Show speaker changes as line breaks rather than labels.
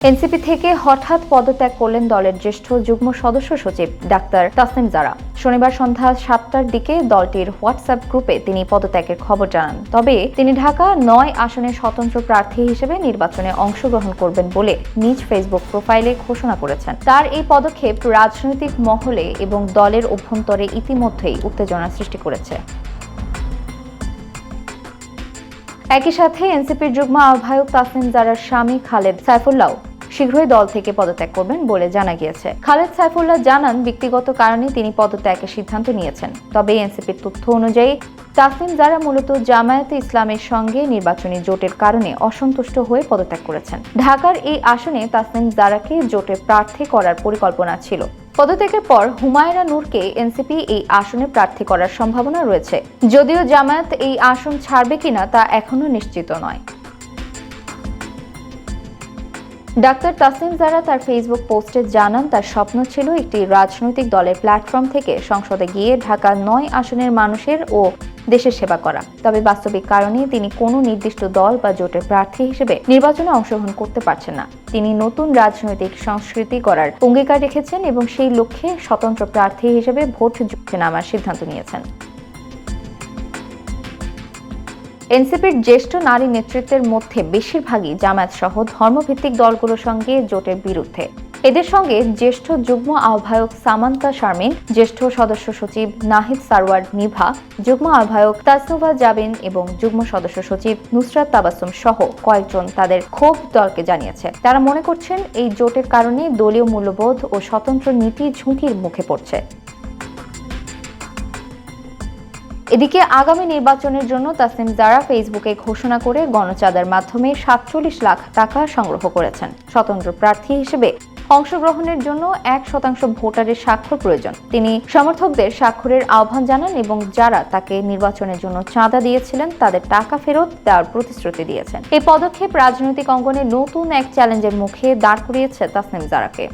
NCP থেকে হঠাৎ পদত্যাগ করলেন দলের জ্যেষ্ঠ যুগ্ম সদস্য সচিব ডাক্তার তাসনিম জারা। শনিবার সন্ধ্যা 7টার দিকে দলটির হোয়াটসঅ্যাপ গ্রুপে তিনি পদত্যাগের খবর জানান। তবে তিনি ঢাকা 9 আসনের স্বতন্ত্র প্রার্থী হিসেবে নির্বাচনে অংশগ্রহণ করবেন বলে নিজ ফেসবুক প্রোফাইলে ঘোষণা করেছেন। তার এই পদক্ষেপ রাজনৈতিক মহলে এবং দলের অভ্যন্তরে ইতিমধ্যেই উত্তেজনা সৃষ্টি করেছে। একই সাথে এনসিপির যুগ্ম আহ্বায়ক তাসনিম জারার স্বামী খালেদ সাইফুল্লাহ শীঘ্রই দল থেকে পদত্যাগ করবেন বলে জানা গিয়েছে। খালেদ সাইফুল্লাহ জানান, ব্যক্তিগত কারণে তিনি পদত্যাগের সিদ্ধান্ত নিয়েছেন। তবে এনসিপির তথ্য অনুযায়ী তাসনিম জারা মূলত জামায়াতে ইসলামের সঙ্গে নির্বাচনী জোটের কারণে অসন্তুষ্ট হয়ে পদত্যাগ করেছেন। ঢাকার এই আসনে তাসনিম জারাকে জোটে প্রার্থী করার পরিকল্পনা ছিল। পদত্যাগের পর হুমায়রা নূরকে এনসিপি এই আসনে প্রার্থী করার সম্ভাবনা রয়েছে, যদিও জামায়াত এই আসন ছাড়বে কিনা তা এখনো নিশ্চিত নয়। ডাক্তার তাসনিম জারা তার ফেসবুক পোস্টে জানান, তার স্বপ্ন ছিল একটি রাজনৈতিক দলের প্ল্যাটফর্ম থেকে সংসদে গিয়ে ঢাকা 9 আসনের মানুষের ও দেশের সেবা করা। তবে বাস্তবিক কারণে তিনি কোনো নির্দিষ্ট দল বা জোটের প্রার্থী হিসেবে নির্বাচনে অংশগ্রহণ করতে পারছেন না। তিনি নতুন রাজনৈতিক সংস্কৃতি করার অঙ্গীকার রেখেছেন এবং সেই লক্ষ্যে স্বতন্ত্র প্রার্থী হিসেবে ভোট যুদ্ধে নামার সিদ্ধান্ত নিয়েছেন। এনসিপির জ্যেষ্ঠ নারী নেতৃত্বের মধ্যে বেশিরভাগই জামায়াত সহ ধর্মভিত্তিক দলগুলোর সঙ্গে জোটের বিরুদ্ধে। এদের সঙ্গে জ্যেষ্ঠ যুগ্ম আহ্বায়ক সামান্তা শারমিন, জ্যেষ্ঠ সদস্য সচিব নাহিদ সারওয়ার নিভা, যুগ্ম আহ্বায়ক তাসনুভা জাবিন এবং যুগ্ম সদস্য সচিব নুসরাত তাবাসসুম সহ কয়েকজন তাদের ক্ষোভ দলকে জানিয়েছে। তারা মনে করছেন এই জোটের কারণে দলীয় মূল্যবোধ ও স্বতন্ত্র নীতি ঝুঁকির মুখে পড়ছে। এদিকে আগামী নির্বাচনের জন্য তাসনিম জারা ফেসবুকে ঘোষণা করে গণচাঁদার মাধ্যমে 47 লাখ টাকা সংগ্রহ করেছেন। স্বতন্ত্র প্রার্থী হিসেবে অংশগ্রহণের জন্য 1% ভোটারের স্বাক্ষর প্রয়োজন। তিনি সমর্থকদের স্বাক্ষরের আহ্বান জানান এবং যারা তাকে নির্বাচনের জন্য চাঁদা দিয়েছিলেন তাদের টাকা ফেরত দেওয়ার প্রতিশ্রুতি দিয়েছেন। এই পদক্ষেপ রাজনৈতিক অঙ্গনে নতুন এক চ্যালেঞ্জের মুখে দাঁড় করিয়েছে তাসনিম জারাকে।